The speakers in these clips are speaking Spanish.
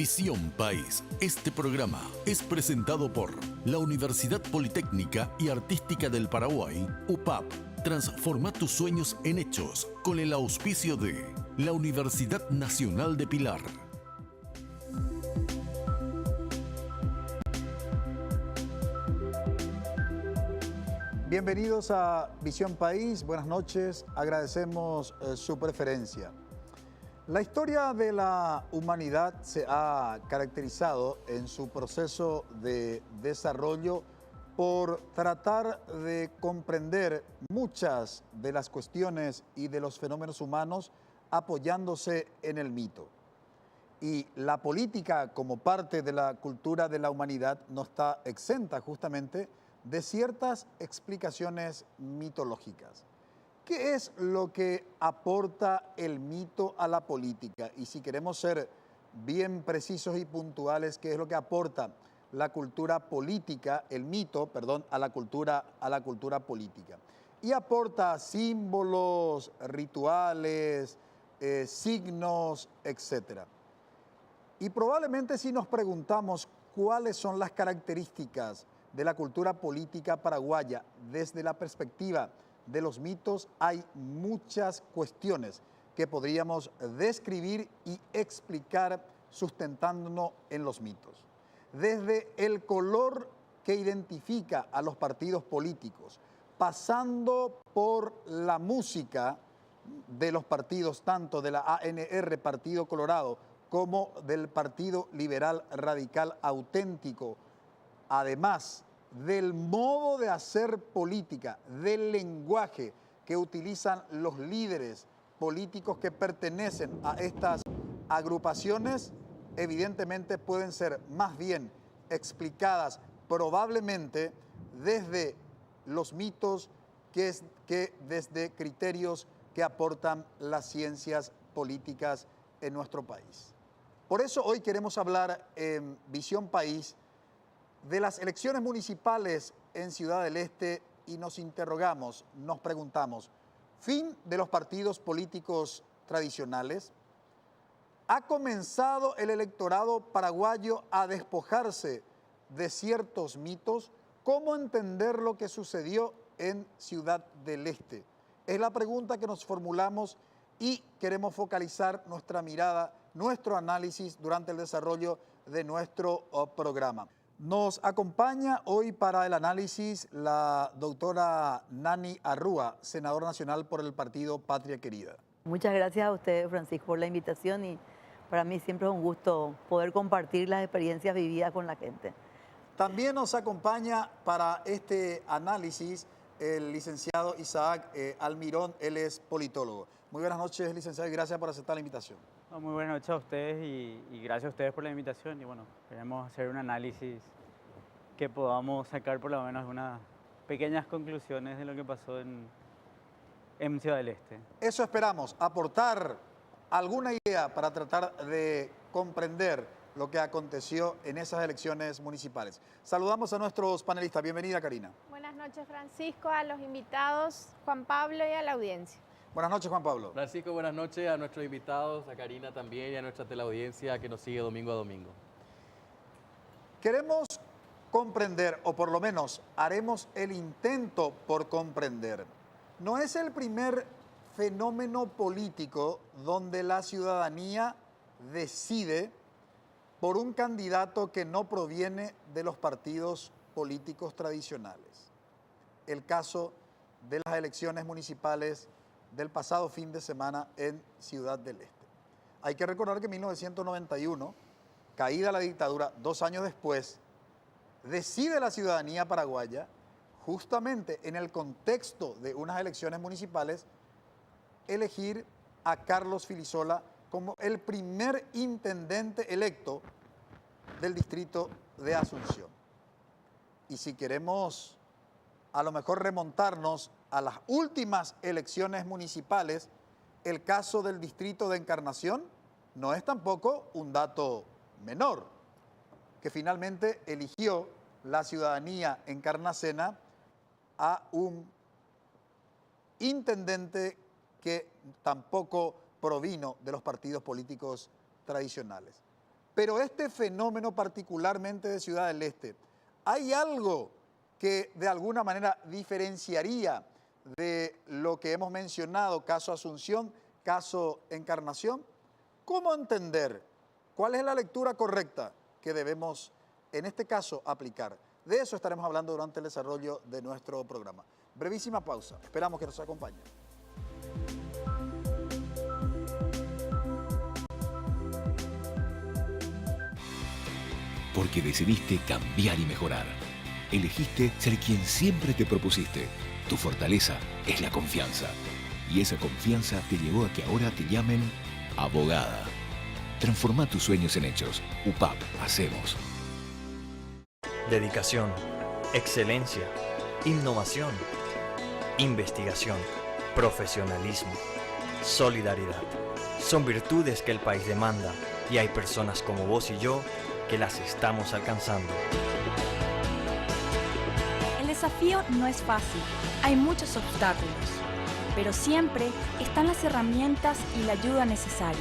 Visión País. Este programa es presentado por la Universidad Politécnica y Artística del Paraguay, UPAP. Transforma tus sueños en hechos con el auspicio de la Universidad Nacional de Pilar. Bienvenidos a Visión País, buenas noches, agradecemos su preferencia. La historia de la humanidad se ha caracterizado en su proceso de desarrollo por tratar de comprender muchas de las cuestiones y de los fenómenos humanos apoyándose en el mito. Y la política como parte de la cultura de la humanidad no está exenta justamente de ciertas explicaciones mitológicas. ¿Qué es lo que aporta el mito a la política? Y si queremos ser bien precisos y puntuales, ¿qué es lo que aporta la cultura política, el mito, perdón, a la cultura política? Y aporta símbolos, rituales, signos, etc. Y probablemente si nos preguntamos cuáles son las características de la cultura política paraguaya desde la perspectiva de los mitos, hay muchas cuestiones que podríamos describir y explicar sustentándonos en los mitos. Desde el color que identifica a los partidos políticos, pasando por la música de los partidos, tanto de la ANR, Partido Colorado, como del Partido Liberal Radical Auténtico, además del modo de hacer política, del lenguaje que utilizan los líderes políticos que pertenecen a estas agrupaciones, evidentemente pueden ser más bien explicadas probablemente desde los mitos que desde criterios que aportan las ciencias políticas en nuestro país. Por eso hoy queremos hablar en Visión País de las elecciones municipales en Ciudad del Este y nos interrogamos, nos preguntamos, ¿fin de los partidos políticos tradicionales? ¿Ha comenzado el electorado paraguayo a despojarse de ciertos mitos? ¿Cómo entender lo que sucedió en Ciudad del Este? Es la pregunta que nos formulamos y queremos focalizar nuestra mirada, nuestro análisis durante el desarrollo de nuestro programa. Nos acompaña hoy para el análisis la doctora Nani Arrúa, senadora nacional por el partido Patria Querida. Muchas gracias a usted, Francisco, por la invitación y para mí siempre es un gusto poder compartir las experiencias vividas con la gente. También nos acompaña para este análisis el licenciado Isaac Almirón, él es politólogo. Muy buenas noches, licenciado, y gracias por aceptar la invitación. Muy buenas noches a ustedes y gracias a ustedes por la invitación. Y bueno, queremos hacer un análisis que podamos sacar por lo menos unas pequeñas conclusiones de lo que pasó en Ciudad del Este. Eso esperamos, aportar alguna idea para tratar de comprender lo que aconteció en esas elecciones municipales. Saludamos a nuestros panelistas. Bienvenida, Karina. Buenas noches, Francisco, a los invitados, Juan Pablo y a la audiencia. Buenas noches, Juan Pablo. Francisco, buenas noches a nuestros invitados, a Karina también y a nuestra teleaudiencia que nos sigue domingo a domingo. Queremos comprender, o por lo menos haremos el intento por comprender. No es el primer fenómeno político donde la ciudadanía decide por un candidato que no proviene de los partidos políticos tradicionales. El caso de las elecciones municipales del pasado fin de semana en Ciudad del Este. Hay que recordar que en 1991, caída la dictadura, 2 años después, decide la ciudadanía paraguaya, justamente en el contexto de unas elecciones municipales, elegir a Carlos Filisola como el primer intendente electo del distrito de Asunción. Y si queremos a lo mejor remontarnos a las últimas elecciones municipales, el caso del distrito de Encarnación no es tampoco un dato menor, que finalmente eligió la ciudadanía encarnacena a un intendente que tampoco provino de los partidos políticos tradicionales. Pero este fenómeno particularmente de Ciudad del Este, ¿hay algo que de alguna manera diferenciaría de lo que hemos mencionado, caso Asunción, caso Encarnación? ¿Cómo entender? ¿Cuál es la lectura correcta que debemos, en este caso, aplicar? De eso estaremos hablando durante el desarrollo de nuestro programa. Brevísima pausa. Esperamos que nos acompañen. Porque decidiste cambiar y mejorar. Elegiste ser quien siempre te propusiste. Tu fortaleza es la confianza. Y esa confianza te llevó a que ahora te llamen abogada. Transforma tus sueños en hechos. UPAP, hacemos. Dedicación, excelencia, innovación, investigación, profesionalismo, solidaridad. Son virtudes que el país demanda y hay personas como vos y yo que las estamos alcanzando. El desafío no es fácil, hay muchos obstáculos, pero siempre están las herramientas y la ayuda necesaria.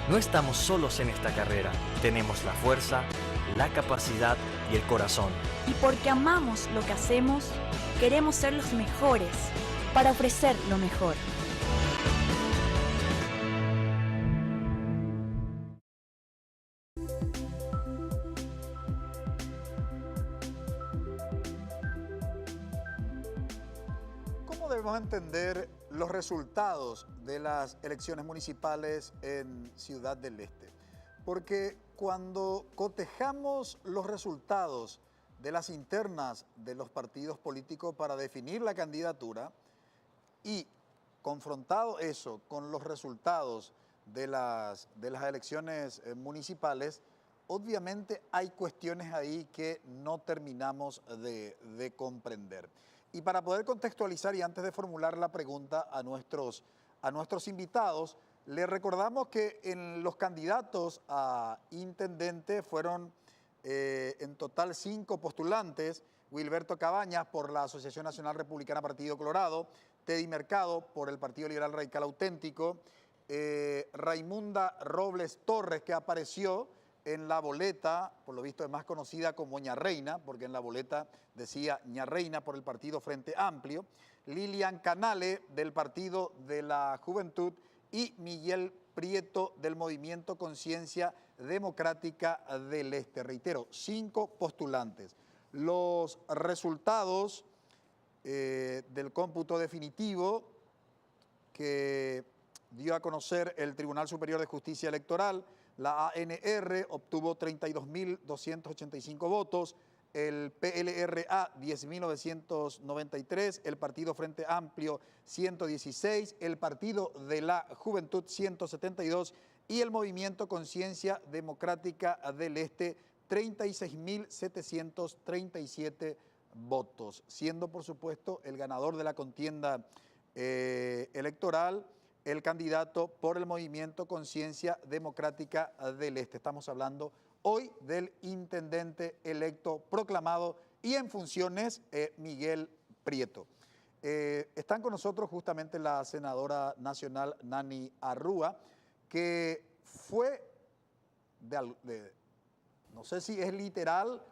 No estamos solos en esta carrera, tenemos la fuerza, la capacidad y el corazón. Y porque amamos lo que hacemos, queremos ser los mejores para ofrecer lo mejor. ¿Cómo debemos entender los resultados de las elecciones municipales en Ciudad del Este? Porque cuando cotejamos los resultados de las internas de los partidos políticos para definir la candidatura y confrontado eso con los resultados de las elecciones municipales, obviamente hay cuestiones ahí que no terminamos de comprender. Y para poder contextualizar y antes de formular la pregunta a nuestros invitados, les recordamos que en los candidatos a intendente fueron en total 5 postulantes: Wilberto Cabañas por la Asociación Nacional Republicana Partido Colorado, Teddy Mercado por el Partido Liberal Radical Auténtico, Raimunda Robles Torres, que apareció en la boleta, por lo visto es más conocida como Ñarreina, porque en la boleta decía Ñarreina por el Partido Frente Amplio, Lilian Canale del Partido de la Juventud y Miguel Prieto del Movimiento Conciencia Democrática del Este. Reitero, 5 postulantes. Los resultados del cómputo definitivo que dio a conocer el Tribunal Superior de Justicia Electoral: la ANR obtuvo 32.285 votos, el PLRA 10.993, el Partido Frente Amplio 116, el Partido de la Juventud 172 y el Movimiento Conciencia Democrática del Este 36.737 votos, siendo por supuesto el ganador de la contienda electoral el candidato por el Movimiento Conciencia Democrática del Este. Estamos hablando hoy del intendente electo proclamado y en funciones, Miguel Prieto. Están con nosotros justamente la senadora nacional Nani Arrúa, que fue, no sé si es literal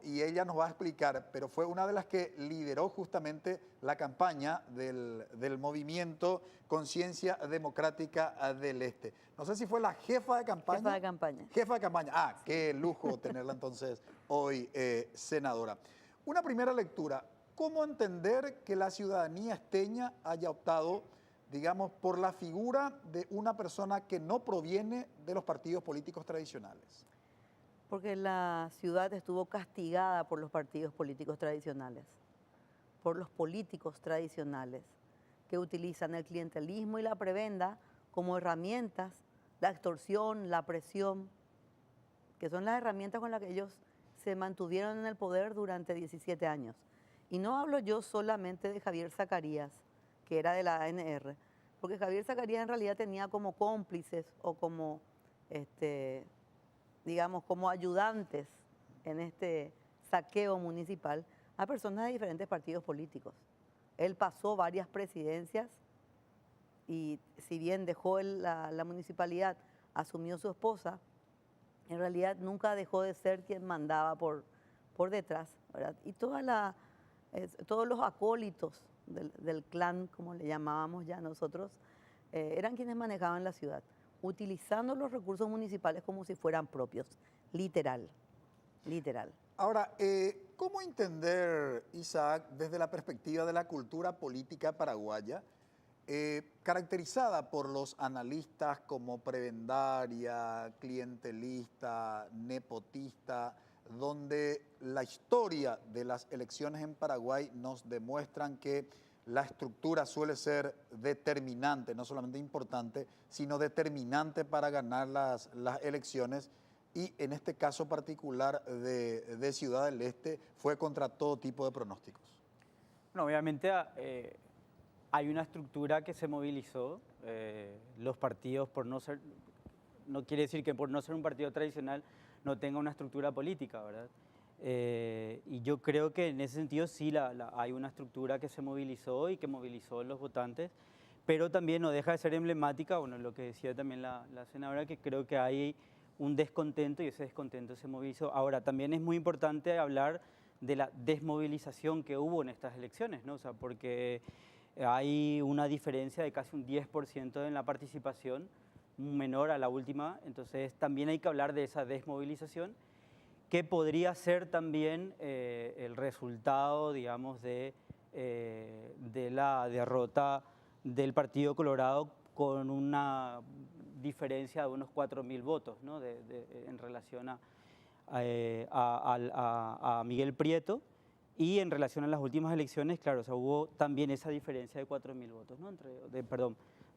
y ella nos va a explicar, pero fue una de las que lideró justamente la campaña del Movimiento Conciencia Democrática del Este. No sé si fue la jefa de campaña. Jefa de campaña. Jefa de campaña. Ah, qué lujo tenerla entonces hoy, senadora. Una primera lectura: ¿cómo entender que la ciudadanía esteña haya optado, digamos, por la figura de una persona que no proviene de los partidos políticos tradicionales? Porque la ciudad estuvo castigada por los partidos políticos tradicionales, por los políticos tradicionales que utilizan el clientelismo y la prebenda como herramientas, la extorsión, la presión, que son las herramientas con las que ellos se mantuvieron en el poder durante 17 años. Y no hablo yo solamente de Javier Zacarías, que era de la ANR, porque Javier Zacarías en realidad tenía como cómplices o como digamos, como ayudantes en este saqueo municipal a personas de diferentes partidos políticos. Él pasó varias presidencias y si bien dejó la municipalidad, asumió su esposa en realidad nunca dejó de ser quien mandaba por detrás, ¿verdad? Y todos los acólitos del clan, como le llamábamos ya nosotros, eran quienes manejaban la ciudad, utilizando los recursos municipales como si fueran propios, literal. Ahora, ¿cómo entender, Isaac, desde la perspectiva de la cultura política paraguaya, caracterizada por los analistas como prebendaria, clientelista, nepotista, donde la historia de las elecciones en Paraguay nos demuestran que la estructura suele ser determinante, no solamente importante, sino determinante para ganar las elecciones? Y en este caso particular de Ciudad del Este fue contra todo tipo de pronósticos. Bueno, obviamente hay una estructura que se movilizó. Los partidos, no quiere decir que por no ser un partido tradicional no tenga una estructura política, ¿verdad? Y yo creo que en ese sentido sí hay una estructura que se movilizó y que movilizó a los votantes, pero también no deja de ser emblemática, bueno, lo que decía también la senadora, que creo que hay un descontento y ese descontento se movilizó. Ahora, también es muy importante hablar de la desmovilización que hubo en estas elecciones, ¿no? O sea, porque hay una diferencia de casi un 10% en la participación, menor a la última, entonces también hay que hablar de esa desmovilización, que podría ser también el resultado, digamos, de la derrota del Partido Colorado con una diferencia de unos 4.000 votos, ¿no? En relación a Miguel Prieto, y en relación a las últimas elecciones, claro, o sea, hubo también esa diferencia de 4.000 votos, ¿no?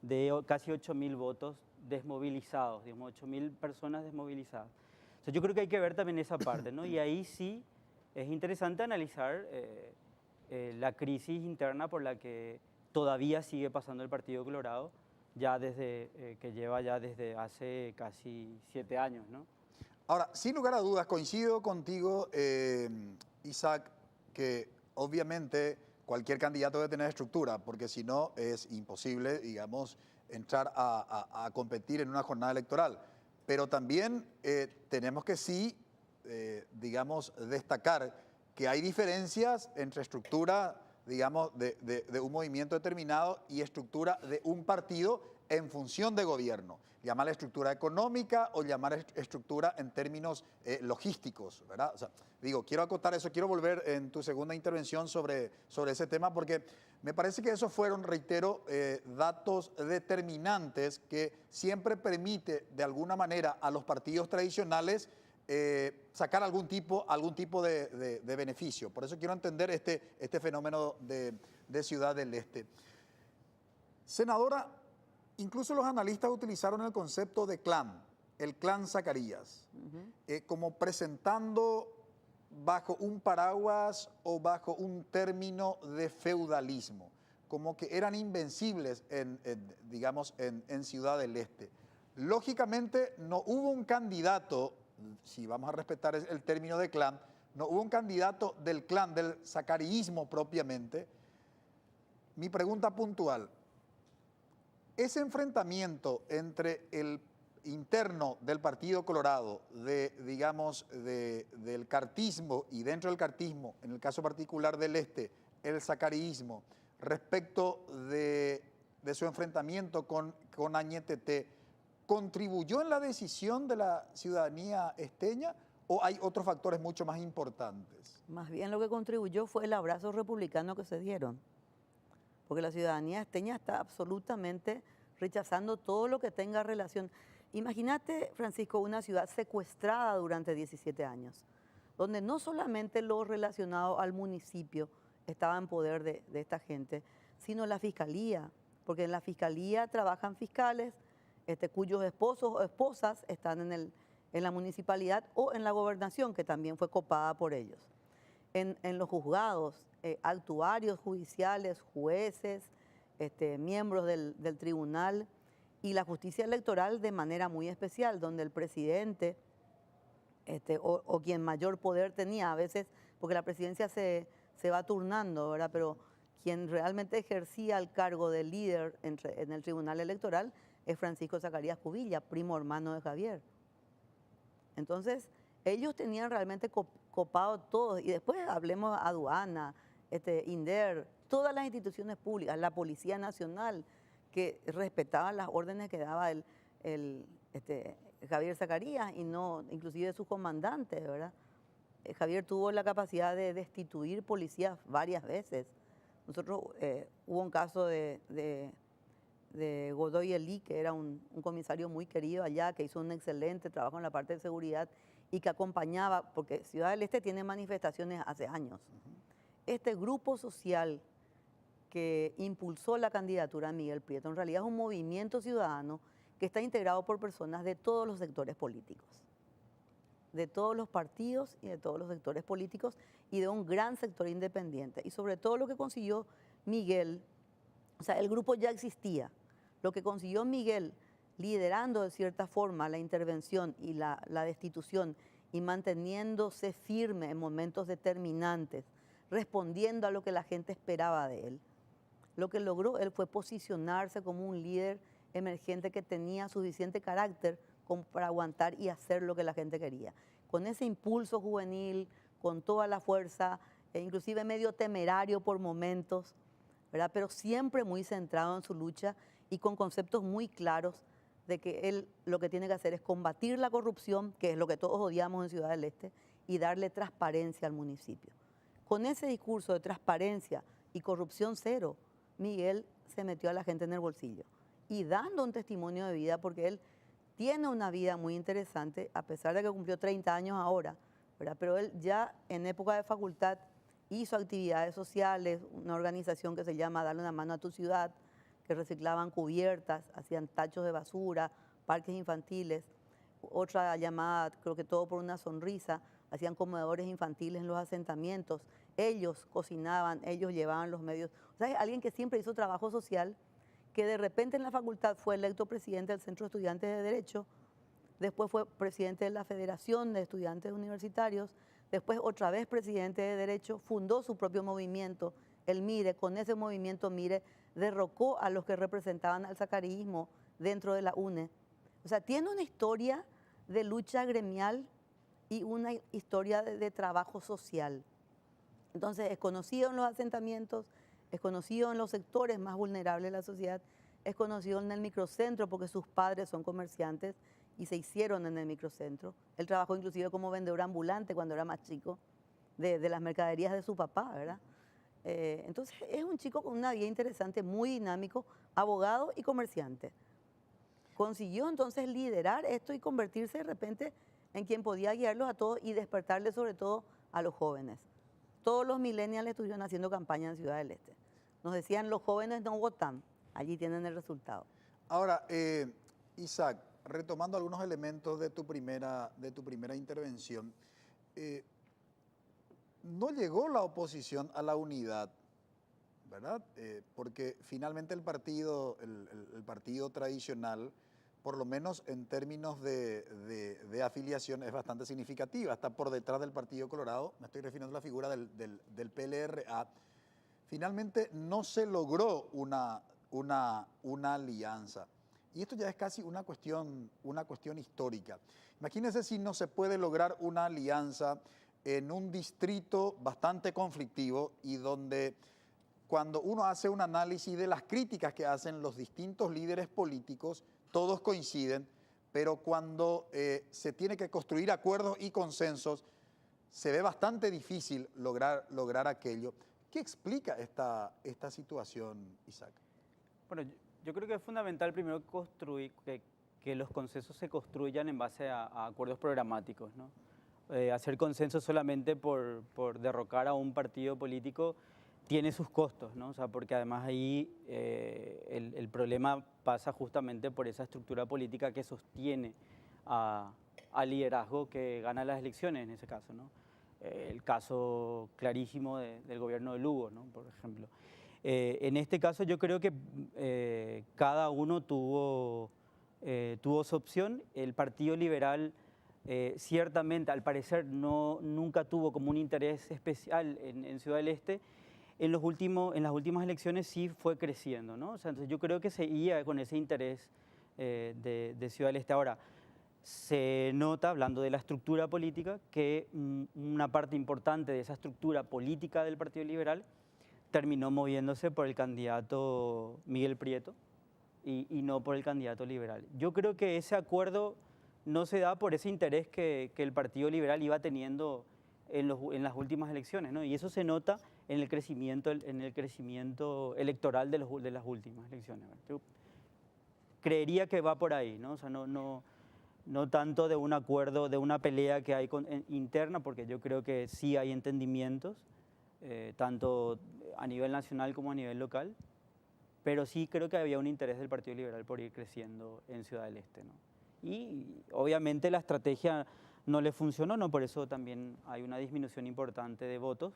De casi 8.000 votos desmovilizados, digamos, 8.000 personas desmovilizadas. O sea, yo creo que hay que ver también esa parte, ¿no? Y ahí sí es interesante analizar la crisis interna por la que todavía sigue pasando el Partido Colorado, ya que lleva ya desde hace casi 7 años, ¿no? Ahora, sin lugar a dudas, coincido contigo, Isaac, que obviamente cualquier candidato debe tener estructura, porque si no es imposible, digamos, entrar a competir en una jornada electoral. Pero también tenemos que sí, digamos, destacar que hay diferencias entre estructura, digamos, de un movimiento determinado y estructura de un partido en función de gobierno. Llamarla estructura económica o llamar estructura en términos logísticos, ¿verdad? O sea, digo, quiero acotar eso, quiero volver en tu segunda intervención sobre ese tema, porque me parece que esos fueron, reitero, datos determinantes que siempre permite de alguna manera a los partidos tradicionales sacar algún tipo de beneficio. Por eso quiero entender este fenómeno de Ciudad del Este. Senadora, incluso los analistas utilizaron el concepto de clan, el clan Zacarías, como presentando bajo un paraguas o bajo un término de feudalismo, como que eran invencibles digamos, en Ciudad del Este. Lógicamente no hubo un candidato, si vamos a respetar el término de clan, no hubo un candidato del clan, del zacaríismo propiamente. Mi pregunta puntual: ese enfrentamiento entre el interno del Partido Colorado, digamos, del cartismo, y dentro del cartismo, en el caso particular del Este, el zacaríismo, respecto de su enfrentamiento con Añetete, ¿contribuyó en la decisión de la ciudadanía esteña o hay otros factores mucho más importantes? Más bien lo que contribuyó fue el abrazo republicano que se dieron, porque la ciudadanía esteña está absolutamente rechazando todo lo que tenga relación. Imagínate, Francisco, una ciudad secuestrada durante 17 años, donde no solamente lo relacionado al municipio estaba en poder de esta gente, sino la fiscalía, porque en la fiscalía trabajan fiscales cuyos esposos o esposas están en la municipalidad o en la gobernación, que también fue copada por ellos. En los juzgados, actuarios judiciales, jueces, miembros del tribunal y la justicia electoral de manera muy especial, donde el presidente o quien mayor poder tenía a veces, porque la presidencia se va turnando, ¿verdad? Pero quien realmente ejercía el cargo de líder en el tribunal electoral es Francisco Zacarías Cubilla, primo hermano de Javier. Entonces, ellos tenían realmente copado todo. Y después hablemos aduana, INDER, todas las instituciones públicas, la Policía Nacional, que respetaban las órdenes que daba Javier Zacarías y no, inclusive sus comandantes, ¿verdad? Javier tuvo la capacidad de destituir policías varias veces. Nosotros, hubo un caso de Godoy Elí, que era un comisario muy querido allá, que hizo un excelente trabajo en la parte de seguridad y que acompañaba, porque Ciudad del Este tiene manifestaciones hace años. Este grupo social que impulsó la candidatura de Miguel Prieto, en realidad es un movimiento ciudadano que está integrado por personas de todos los sectores políticos, de todos los partidos y de todos los sectores políticos y de un gran sector independiente. Y sobre todo lo que consiguió Miguel, o sea, el grupo ya existía, lo que consiguió Miguel liderando de cierta forma la intervención y la destitución y manteniéndose firme en momentos determinantes, respondiendo a lo que la gente esperaba de él. Lo que logró él fue posicionarse como un líder emergente que tenía suficiente carácter como para aguantar y hacer lo que la gente quería. Con ese impulso juvenil, con toda la fuerza, e inclusive medio temerario por momentos, ¿verdad? Pero siempre muy centrado en su lucha y con conceptos muy claros de que él lo que tiene que hacer es combatir la corrupción, que es lo que todos odiamos en Ciudad del Este, y darle transparencia al municipio. Con ese discurso de transparencia y corrupción cero, Miguel se metió a la gente en el bolsillo y dando un testimonio de vida, porque él tiene una vida muy interesante, a pesar de que cumplió 30 años ahora, ¿verdad? Pero él ya en época de facultad hizo actividades sociales, una organización que se llama Dale una mano a tu ciudad, que reciclaban cubiertas, hacían tachos de basura, parques infantiles, otra llamada, creo que Todo por una Sonrisa, hacían comedores infantiles en los asentamientos, ellos cocinaban, ellos llevaban los medios. O sea, es alguien que siempre hizo trabajo social, que de repente en la facultad fue electo presidente del Centro de Estudiantes de Derecho, después fue presidente de la Federación de Estudiantes Universitarios, después otra vez presidente de Derecho, fundó su propio movimiento, el MIRE. Con ese movimiento MIRE derrocó a los que representaban al zacarísmo dentro de la UNE. O sea, tiene una historia de lucha gremial y una historia de trabajo social. Entonces, es conocido en los asentamientos, es conocido en los sectores más vulnerables de la sociedad, es conocido en el microcentro porque sus padres son comerciantes y se hicieron en el microcentro. Él trabajó inclusive como vendedor ambulante cuando era más chico, de las mercaderías de su papá, ¿verdad? Entonces, es un chico con una vida interesante, muy dinámico, abogado y comerciante. Consiguió entonces liderar esto y convertirse de repente en quien podía guiarlos a todos y despertarles sobre todo a los jóvenes. Todos los millennials estuvieron haciendo campaña en Ciudad del Este. Nos decían, los jóvenes no votan, allí tienen el resultado. Ahora, Isaac, retomando algunos elementos de tu primera intervención, no llegó la oposición a la unidad, ¿verdad? Porque finalmente el partido tradicional, por lo menos en términos de afiliación, es bastante significativa. Está por detrás del Partido Colorado, me estoy refiriendo a la figura del PLRA. Finalmente no se logró una alianza. Y esto ya es casi una cuestión histórica. Imagínense si no se puede lograr una alianza en un distrito bastante conflictivo y donde cuando uno hace un análisis de las críticas que hacen los distintos líderes políticos, todos coinciden, pero cuando se tiene que construir acuerdos y consensos, se ve bastante difícil lograr aquello. ¿Qué explica esta situación, Isaac? Bueno, yo creo que es fundamental primero que los consensos se construyan en base a acuerdos programáticos, ¿no? Hacer consenso solamente por derrocar a un partido político tiene sus costos, ¿no? O sea, porque además ahí el problema pasa justamente por esa estructura política que sostiene al liderazgo que gana las elecciones en ese caso, ¿no? El caso clarísimo del gobierno de Lugo, ¿no? Por ejemplo. En este caso yo creo que cada uno tuvo su opción. El Partido Liberal ciertamente, al parecer, nunca tuvo como un interés especial en Ciudad del Este. En las últimas elecciones sí fue creciendo, ¿no? O sea, entonces yo creo que seguía con ese interés de Ciudad del Este. Ahora, se nota, hablando de la estructura política, que una parte importante de esa estructura política del Partido Liberal terminó moviéndose por el candidato Miguel Prieto y no por el candidato liberal. Yo creo que ese acuerdo no se da por ese interés que el Partido Liberal iba teniendo en las últimas elecciones, ¿no? Y eso se nota en el crecimiento electoral de las últimas elecciones. Yo creería que va por ahí, ¿no? O sea, no tanto de un acuerdo, de una pelea que hay interna, porque yo creo que sí hay entendimientos, tanto a nivel nacional como a nivel local, pero sí creo que había un interés del Partido Liberal por ir creciendo en Ciudad del Este, ¿no? Y obviamente la estrategia no le funcionó, ¿no? Por eso también hay una disminución importante de votos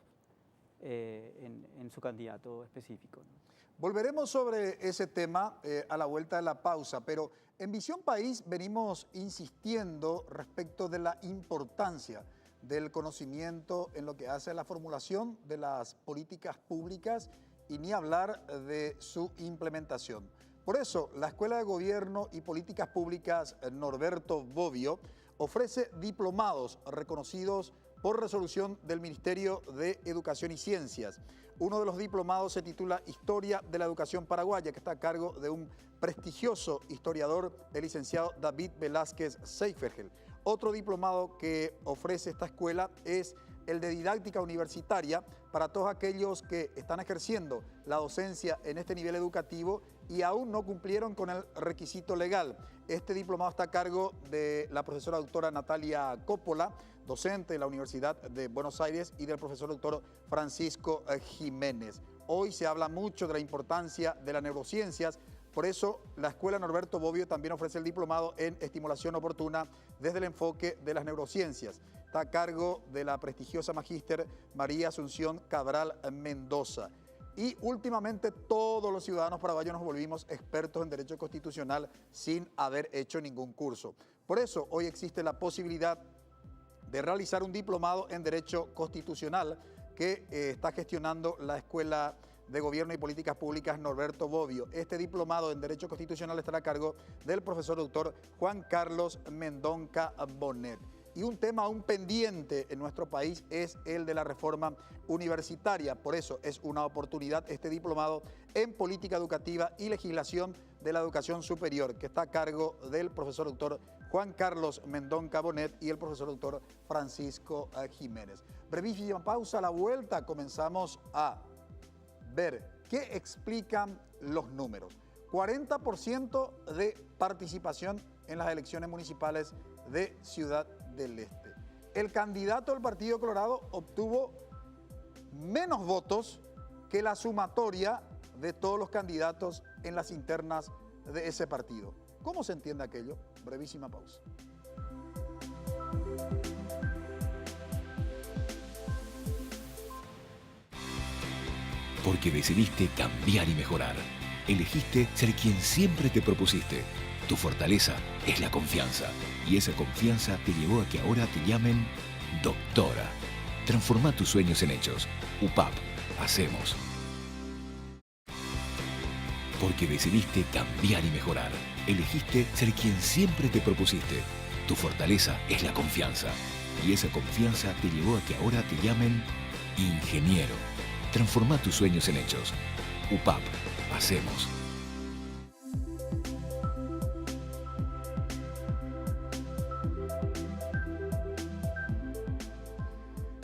en su candidato específico, ¿no? Volveremos sobre ese tema a la vuelta de la pausa, pero en Visión País venimos insistiendo respecto de la importancia del conocimiento en lo que hace a la formulación de las políticas públicas y ni hablar de su implementación. Por eso, la Escuela de Gobierno y Políticas Públicas Norberto Bobbio ofrece diplomados reconocidos por resolución del Ministerio de Educación y Ciencias. Uno de los diplomados se titula Historia de la Educación Paraguaya, que está a cargo de un prestigioso historiador, el licenciado David Velázquez Seifergel. Otro diplomado que ofrece esta escuela es el de Didáctica Universitaria para todos aquellos que están ejerciendo la docencia en este nivel educativo y aún no cumplieron con el requisito legal. Este diplomado está a cargo de la profesora doctora Natalia Coppola, docente de la Universidad de Buenos Aires, y del profesor doctor Francisco Jiménez. Hoy se habla mucho de la importancia de las neurociencias, por eso la Escuela Norberto Bobbio también ofrece el diplomado en estimulación oportuna desde el enfoque de las neurociencias. Está a cargo de la prestigiosa magíster María Asunción Cabral Mendoza. Y últimamente todos los ciudadanos paraguayos nos volvimos expertos en derecho constitucional sin haber hecho ningún curso. Por eso hoy existe la posibilidad de realizar un diplomado en derecho constitucional que está gestionando la Escuela de Gobierno y Políticas Públicas Norberto Bobbio. Este diplomado en derecho constitucional estará a cargo del profesor doctor Juan Carlos Mendonca Bonet. Y un tema aún pendiente en nuestro país es el de la reforma universitaria. Por eso es una oportunidad este diplomado en política educativa y legislación de la educación superior, que está a cargo del profesor doctor Juan Carlos Mendonca Bonet y el profesor doctor Francisco Jiménez. Brevísima pausa, a la vuelta comenzamos a ver qué explican los números. 40% de participación en las elecciones municipales de Ciudad del Este. El candidato del Partido Colorado obtuvo menos votos que la sumatoria de todos los candidatos en las internas de ese partido. ¿Cómo se entiende aquello? Brevísima pausa. Porque decidiste cambiar y mejorar. Elegiste ser quien siempre te propusiste. Tu fortaleza es la confianza. Y esa confianza te llevó a que ahora te llamen doctora. Transforma tus sueños en hechos. UPAP. Hacemos. Porque decidiste cambiar y mejorar. Elegiste ser quien siempre te propusiste. Tu fortaleza es la confianza. Y esa confianza te llevó a que ahora te llamen ingeniero. Transforma tus sueños en hechos. UPAP. Hacemos.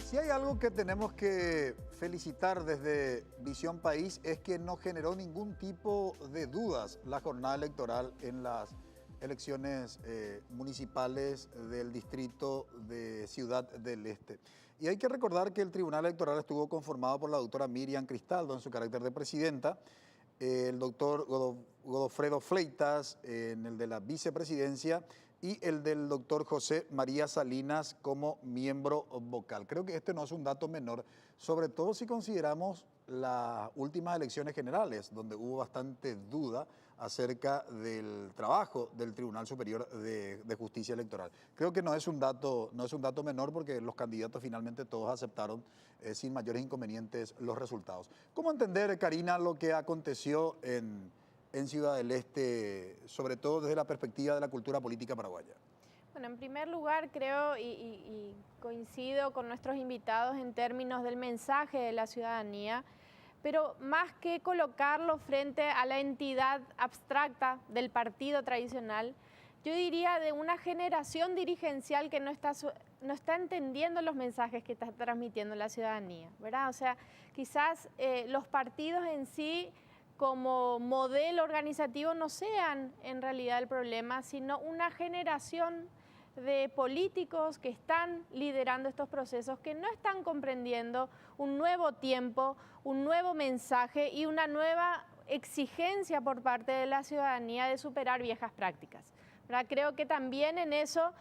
Si hay algo que tenemos que felicitar desde Visión País es que no generó ningún tipo de dudas la jornada electoral en las elecciones municipales del distrito de Ciudad del Este. Y hay que recordar que el Tribunal Electoral estuvo conformado por la doctora Miriam Cristaldo en su carácter de presidenta, el doctor Godofredo Fleitas en el de la vicepresidencia y el del doctor José María Salinas como miembro vocal. Creo que este no es un dato menor, sobre todo si consideramos las últimas elecciones generales, donde hubo bastante duda acerca del trabajo del Tribunal Superior de Justicia Electoral. Creo que no es un dato menor porque los candidatos finalmente todos aceptaron sin mayores inconvenientes los resultados. ¿Cómo entender, Karina, lo que aconteció en Ciudad del Este, sobre todo desde la perspectiva de la cultura política paraguaya? Bueno, en primer lugar creo y coincido con nuestros invitados en términos del mensaje de la ciudadanía, pero más que colocarlo frente a la entidad abstracta del partido tradicional, yo diría de una generación dirigencial que no está entendiendo los mensajes que está transmitiendo la ciudadanía, ¿verdad? O sea, quizás los partidos en sí como modelo organizativo no sean en realidad el problema, sino una generación de políticos que están liderando estos procesos, que no están comprendiendo un nuevo tiempo, un nuevo mensaje y una nueva exigencia por parte de la ciudadanía de superar viejas prácticas, ¿verdad? Creo que también en eso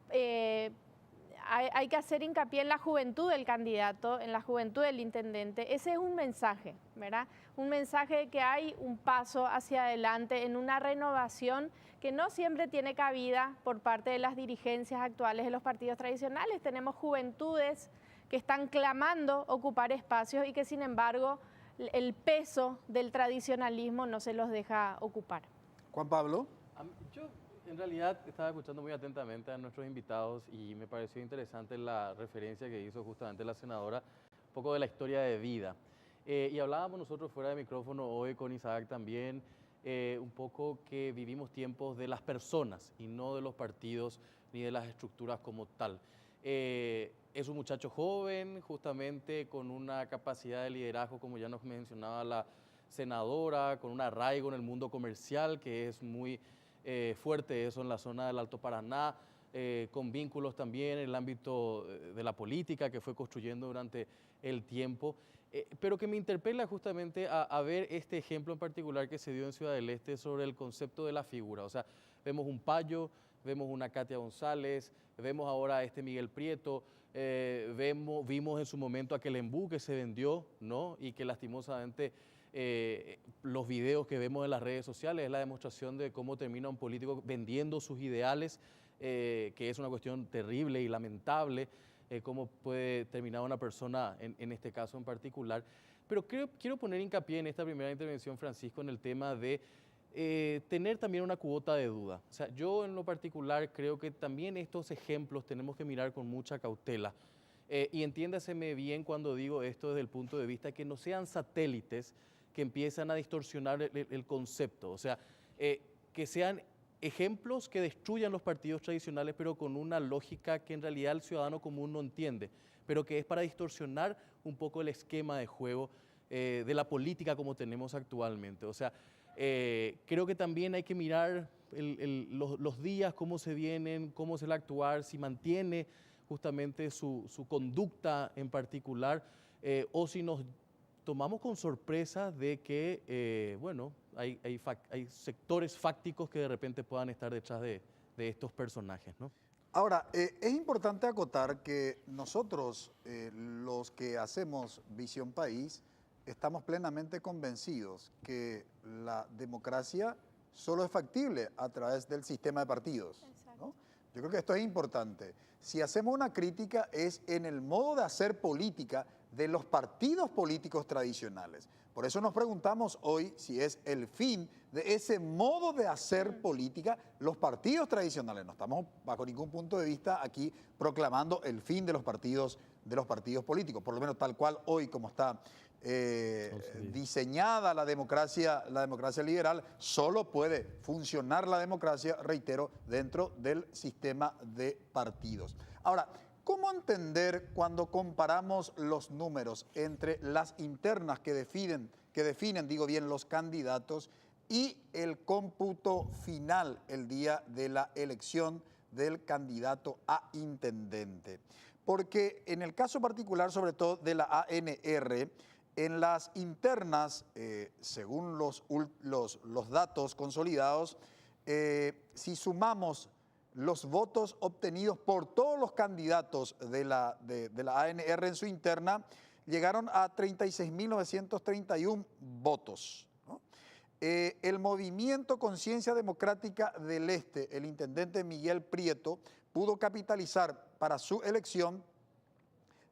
hay que hacer hincapié en la juventud del candidato, en la juventud del intendente. Ese es un mensaje, ¿verdad? Un mensaje de que hay un paso hacia adelante en una renovación que no siempre tiene cabida por parte de las dirigencias actuales de los partidos tradicionales. Tenemos juventudes que están clamando ocupar espacios y que sin embargo el peso del tradicionalismo no se los deja ocupar. Juan Pablo. Yo en realidad estaba escuchando muy atentamente a nuestros invitados y me pareció interesante la referencia que hizo justamente la senadora, un poco de la historia de vida. Y hablábamos nosotros fuera de micrófono hoy con Isaac también, un poco que vivimos tiempos de las personas y no de los partidos ni de las estructuras como tal. Es un muchacho joven, justamente con una capacidad de liderazgo, como ya nos mencionaba la senadora, con un arraigo en el mundo comercial que es muy fuerte, eso en la zona del Alto Paraná, con vínculos también en el ámbito de la política que fue construyendo durante el tiempo, pero que me interpela justamente a ver este ejemplo en particular que se dio en Ciudad del Este sobre el concepto de la figura. O sea, vemos un Payo, vemos una Katia González, vemos ahora a este Miguel Prieto, vimos en su momento a Quelembú que se vendió, ¿no? Y que lastimosamente los videos que vemos en las redes sociales es la demostración de cómo termina un político vendiendo sus ideales, que es una cuestión terrible y lamentable, cómo puede terminar una persona en este caso en particular. Pero quiero poner hincapié en esta primera intervención, Francisco, en el tema de tener también una cuota de duda. O sea, yo en lo particular creo que también estos ejemplos tenemos que mirar con mucha cautela. Y entiéndaseme bien cuando digo esto desde el punto de vista que no sean satélites que empiezan a distorsionar el concepto. O sea, que sean ejemplos que destruyan los partidos tradicionales, pero con una lógica que en realidad el ciudadano común no entiende, pero que es para distorsionar un poco el esquema de juego de la política como tenemos actualmente. O sea, creo que también hay que mirar los días, cómo se vienen, cómo se va a actuar, si mantiene justamente su conducta en particular, o si nos tomamos con sorpresa de que, bueno, hay sectores fácticos que de repente puedan estar detrás de estos personajes, ¿no? Ahora, es importante acotar que nosotros, los que hacemos Visión País, estamos plenamente convencidos que la democracia solo es factible a través del sistema de partidos, ¿no? Yo creo que esto es importante. Si hacemos una crítica es en el modo de hacer política de los partidos políticos tradicionales. Por eso nos preguntamos hoy si es el fin de ese modo de hacer política los partidos tradicionales. No estamos bajo ningún punto de vista aquí proclamando el fin de los partidos políticos, por lo menos tal cual hoy como está diseñada la democracia liberal, solo puede funcionar la democracia, reitero, dentro del sistema de partidos. Ahora, ¿cómo entender cuando comparamos los números entre las internas que definen, los candidatos y el cómputo final el día de la elección del candidato a intendente? Porque en el caso particular, sobre todo de la ANR, en las internas, según los datos consolidados, si sumamos los votos obtenidos por todos los candidatos de la ANR en su interna, llegaron a 36.931 votos, ¿no? El movimiento Conciencia Democrática del Este, el intendente Miguel Prieto, pudo capitalizar para su elección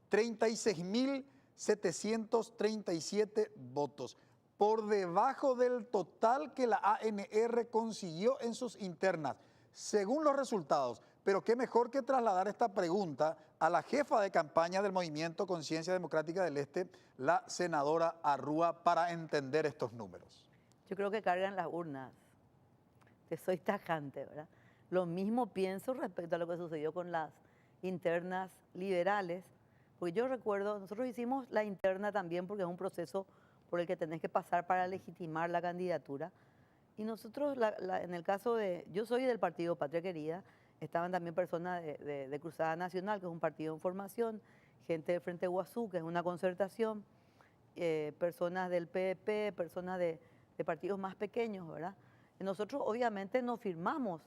36.737 votos, por debajo del total que la ANR consiguió en sus internas, según los resultados, pero qué mejor que trasladar esta pregunta a la jefa de campaña del Movimiento Conciencia Democrática del Este, la senadora Arrúa, para entender estos números. Yo creo que cargan las urnas. Que soy tajante, ¿verdad? Lo mismo pienso respecto a lo que sucedió con las internas liberales, porque yo recuerdo, nosotros hicimos la interna también porque es un proceso por el que tenés que pasar para legitimar la candidatura. Y nosotros, en el caso de, yo soy del partido Patria Querida, estaban también personas de Cruzada Nacional, que es un partido en formación, gente del Frente Guazú, que es una concertación, personas del PDP, personas de partidos más pequeños, ¿verdad? Y nosotros obviamente no firmamos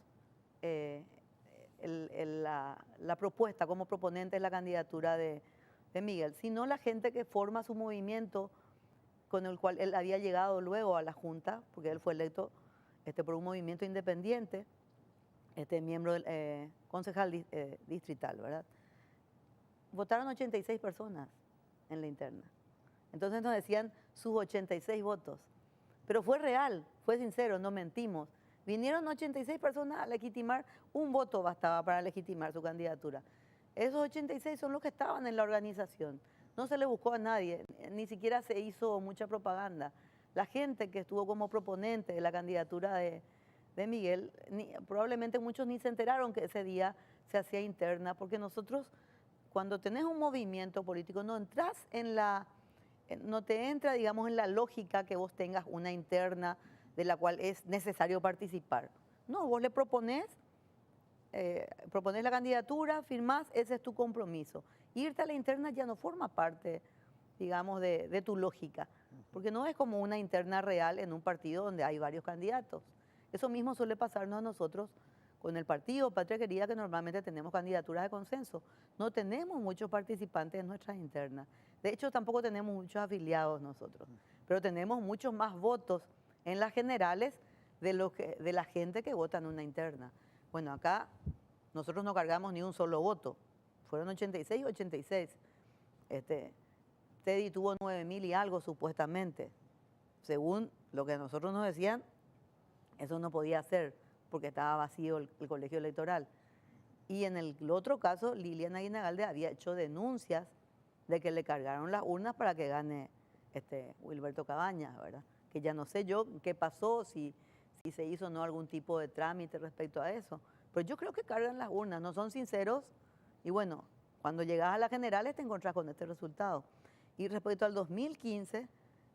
la propuesta como proponente de la candidatura de Miguel, sino la gente que forma su movimiento con el cual él había llegado luego a la Junta, porque él fue electo por un movimiento independiente, miembro del concejal distrital, ¿verdad? Votaron 86 personas en la interna. Entonces nos decían sus 86 votos. Pero fue real, fue sincero, no mentimos. Vinieron 86 personas a legitimar, un voto bastaba para legitimar su candidatura. Esos 86 son los que estaban en la organización. No se le buscó a nadie, ni siquiera se hizo mucha propaganda. La gente que estuvo como proponente de la candidatura de Miguel, probablemente muchos ni se enteraron que ese día se hacía interna, porque nosotros, cuando tenés un movimiento político, no entras no te entra, digamos, en la lógica que vos tengas una interna de la cual es necesario participar. No, vos le proponés la candidatura, firmás, ese es tu compromiso. Irte a la interna ya no forma parte, digamos, de tu lógica, porque no es como una interna real en un partido donde hay varios candidatos. Eso mismo suele pasarnos a nosotros con el partido Patria Querida, que normalmente tenemos candidaturas de consenso. No tenemos muchos participantes en nuestras internas. De hecho, tampoco tenemos muchos afiliados nosotros, pero tenemos muchos más votos en las generales de la gente que vota en una interna. Bueno, acá nosotros no cargamos ni un solo voto. Fueron 86. Teddy tuvo 9.000 y algo supuestamente. Según lo que nosotros nos decían, eso no podía ser porque estaba vacío el colegio electoral. Y en el otro caso, Liliana Guinagalde había hecho denuncias de que le cargaron las urnas para que gane Wilberto Cabañas, ¿verdad? Que ya no sé yo qué pasó, si se hizo o no algún tipo de trámite respecto a eso. Pero yo creo que cargan las urnas, no son sinceros. Y bueno, cuando llegas a las generales te encontrás con este resultado. Y respecto al 2015,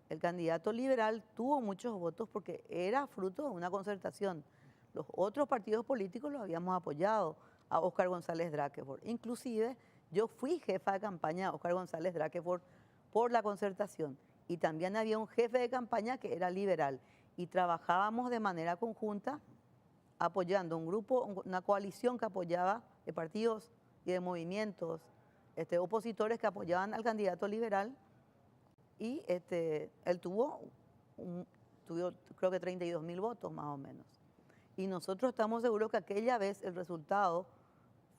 el candidato liberal tuvo muchos votos porque era fruto de una concertación. Los otros partidos políticos lo habíamos apoyado a Óscar González Drakeford. Inclusive, yo fui jefa de campaña de Óscar González Drakeford por la concertación. Y también había un jefe de campaña que era liberal. Y trabajábamos de manera conjunta apoyando un grupo, una coalición que apoyaba de partidos y de movimientos opositores que apoyaban al candidato liberal. Y él tuvo creo que 32.000 votos más o menos. Y nosotros estamos seguros que aquella vez el resultado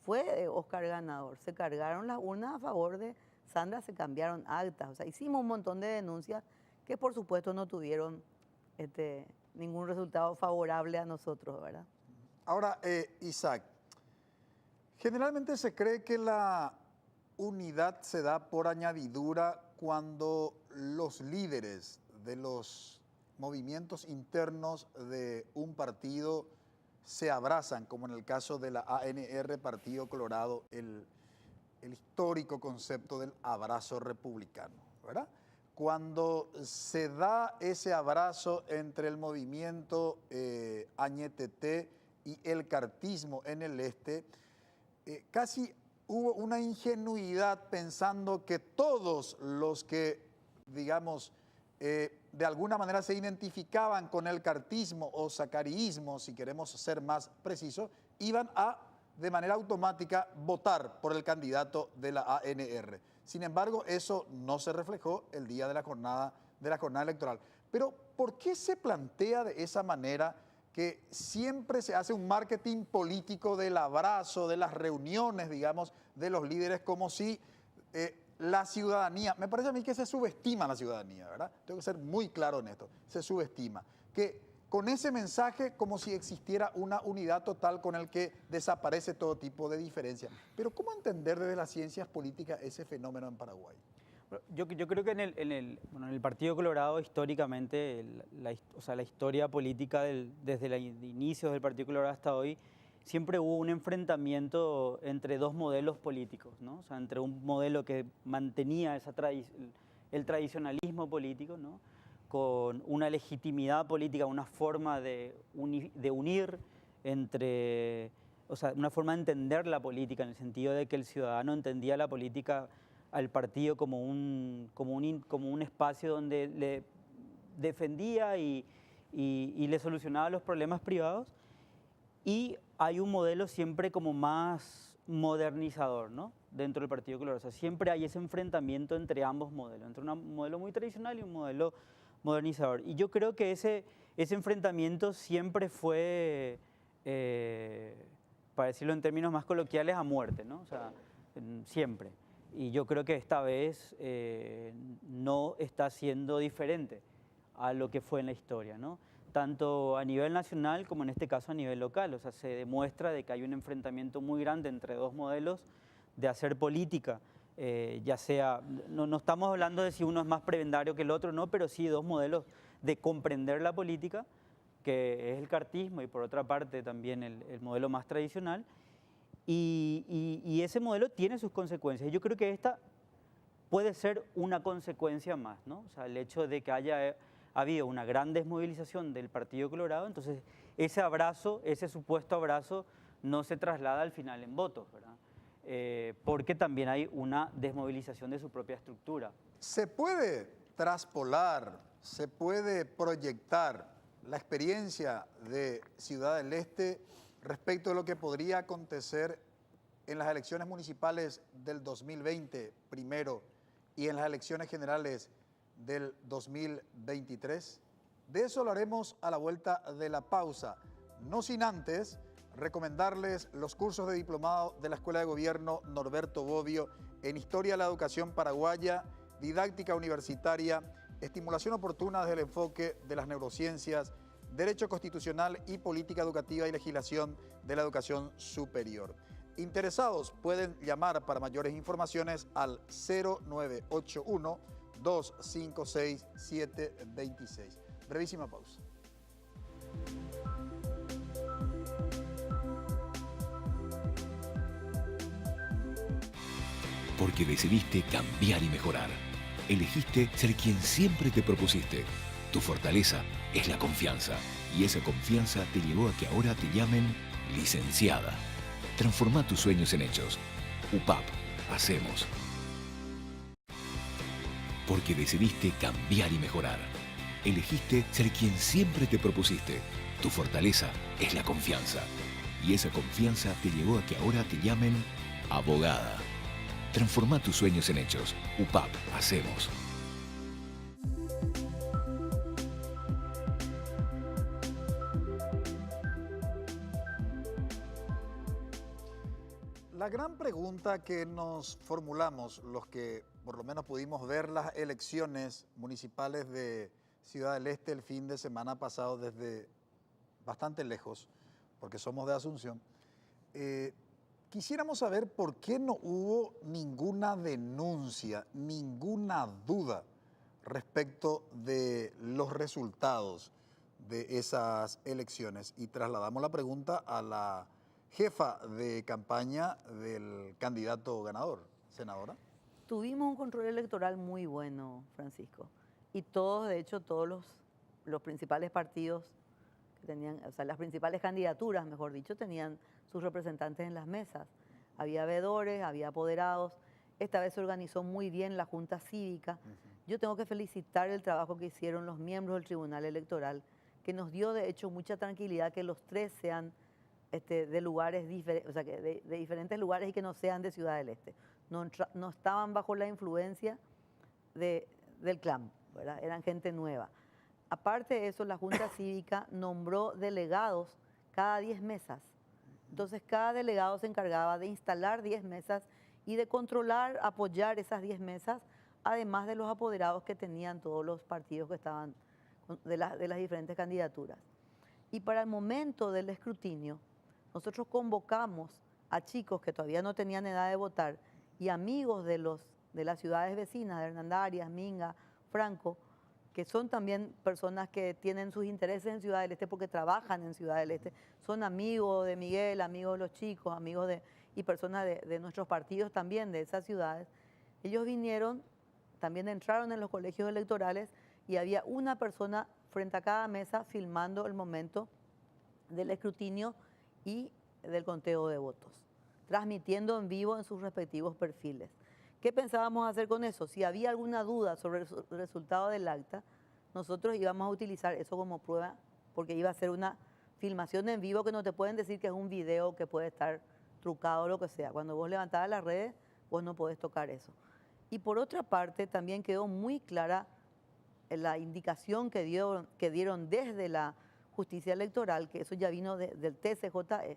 fue de Óscar ganador. Se cargaron las urnas a favor de Sandra, se cambiaron actas. O sea, hicimos un montón de denuncias que por supuesto no tuvieron ningún resultado favorable a nosotros, ¿verdad? Ahora, Isaac, generalmente se cree que la unidad se da por añadidura cuando los líderes de los movimientos internos de un partido se abrazan, como en el caso de la ANR, Partido Colorado, el histórico concepto del abrazo republicano, ¿verdad? Cuando se da ese abrazo entre el movimiento Añeteté y el cartismo en el este, casi hubo una ingenuidad pensando que todos los que, digamos, de alguna manera se identificaban con el cartismo o sacariismo, si queremos ser más precisos, iban a, de manera automática, votar por el candidato de la ANR. Sin embargo, eso no se reflejó el día de la jornada electoral. Pero, ¿por qué se plantea de esa manera que siempre se hace un marketing político del abrazo, de las reuniones, digamos, de los líderes, como si la ciudadanía, me parece a mí que se subestima la ciudadanía, ¿verdad? Tengo que ser muy claro en esto, se subestima. Que con ese mensaje como si existiera una unidad total con el que desaparece todo tipo de diferencia. Pero ¿cómo entender desde las ciencias políticas ese fenómeno en Paraguay? Yo creo que en el Partido Colorado históricamente, la historia política desde el inicio del Partido Colorado hasta hoy, siempre hubo un enfrentamiento entre dos modelos políticos, ¿no? O sea, entre un modelo que mantenía el tradicionalismo político, ¿no? Con una legitimidad política, una forma de unir entre, o sea, una forma de entender la política en el sentido de que el ciudadano entendía la política al partido como un espacio donde le defendía y le solucionaba los problemas privados. Y hay un modelo siempre como más modernizador, ¿no? Dentro del Partido Colorado. O sea, siempre hay ese enfrentamiento entre ambos modelos, entre un modelo muy tradicional y un modelo modernizador. Y yo creo que ese enfrentamiento siempre fue, para decirlo en términos más coloquiales, a muerte, ¿no? O sea, siempre. Y yo creo que esta vez no está siendo diferente a lo que fue en la historia, ¿no? Tanto a nivel nacional como en este caso a nivel local. O sea, se demuestra de que hay un enfrentamiento muy grande entre dos modelos de hacer política, ya sea, no estamos hablando de si uno es más prebendario que el otro, no, pero sí dos modelos de comprender la política, que es el cartismo y por otra parte también el modelo más tradicional. Y ese modelo tiene sus consecuencias. Yo creo que esta puede ser una consecuencia más, ¿no? O sea, el hecho de que haya habido una gran desmovilización del Partido Colorado, entonces ese abrazo, ese supuesto abrazo, no se traslada al final en votos, ¿verdad? Porque también hay una desmovilización de su propia estructura. ¿Se puede traspolar, se puede proyectar la experiencia de Ciudad del Este respecto de lo que podría acontecer en las elecciones municipales del 2020 primero y en las elecciones generales del 2023? De eso lo haremos a la vuelta de la pausa, no sin antes recomendarles los cursos de diplomado de la Escuela de Gobierno Norberto Bobbio en Historia de la Educación Paraguaya, Didáctica Universitaria, Estimulación Oportuna desde el enfoque de las neurociencias, Derecho Constitucional y Política Educativa y Legislación de la Educación Superior. Interesados pueden llamar para mayores informaciones al 0981-256-726. Brevísima pausa. Porque decidiste cambiar y mejorar. Elegiste ser quien siempre te propusiste. Tu fortaleza es la confianza. Y esa confianza te llevó a que ahora te llamen licenciada. Transforma tus sueños en hechos. UPAP. Hacemos. Porque decidiste cambiar y mejorar. Elegiste ser quien siempre te propusiste. Tu fortaleza es la confianza. Y esa confianza te llevó a que ahora te llamen abogada. Transforma tus sueños en hechos. UPAP. Hacemos. La gran pregunta que nos formulamos los que por lo menos pudimos ver las elecciones municipales de Ciudad del Este el fin de semana pasado desde bastante lejos, porque somos de Asunción, quisiéramos saber por qué no hubo ninguna denuncia, ninguna duda respecto de los resultados de esas elecciones. Y trasladamos la pregunta a la jefa de campaña del candidato ganador, senadora. Tuvimos un control electoral muy bueno, Francisco. Y todos, de hecho, todos los principales partidos que tenían, o sea, las principales candidaturas, mejor dicho, tenían sus representantes en las mesas. Había veedores, había apoderados. Esta vez se organizó muy bien la Junta Cívica. Yo tengo que felicitar el trabajo que hicieron los miembros del Tribunal Electoral, que nos dio, de hecho, mucha tranquilidad que los tres sean de lugares diferentes, o sea, que de diferentes lugares y que no sean de Ciudad del Este. No estaban bajo la influencia del clan, ¿verdad? Eran gente nueva. Aparte de eso, la Junta Cívica nombró delegados cada 10 mesas. Entonces, cada delegado se encargaba de instalar 10 mesas y de controlar, apoyar esas 10 mesas, además de los apoderados que tenían todos los partidos que estaban de las diferentes candidaturas. Y para el momento del escrutinio, nosotros convocamos a chicos que todavía no tenían edad de votar y amigos de las ciudades vecinas, de Hernandarias, Minga, Franco, que son también personas que tienen sus intereses en Ciudad del Este porque trabajan en Ciudad del Este, son amigos de Miguel, amigos de los chicos, amigos y personas de nuestros partidos también, de esas ciudades. Ellos vinieron, también entraron en los colegios electorales y había una persona frente a cada mesa filmando el momento del escrutinio y del conteo de votos, transmitiendo en vivo en sus respectivos perfiles. ¿Qué pensábamos hacer con eso? Si había alguna duda sobre el resultado del acta, nosotros íbamos a utilizar eso como prueba, porque iba a ser una filmación en vivo que no te pueden decir que es un video que puede estar trucado o lo que sea. Cuando vos levantabas las redes, vos no podés tocar eso. Y por otra parte, también quedó muy clara la indicación que dieron desde la justicia electoral, que eso ya vino del TCJE,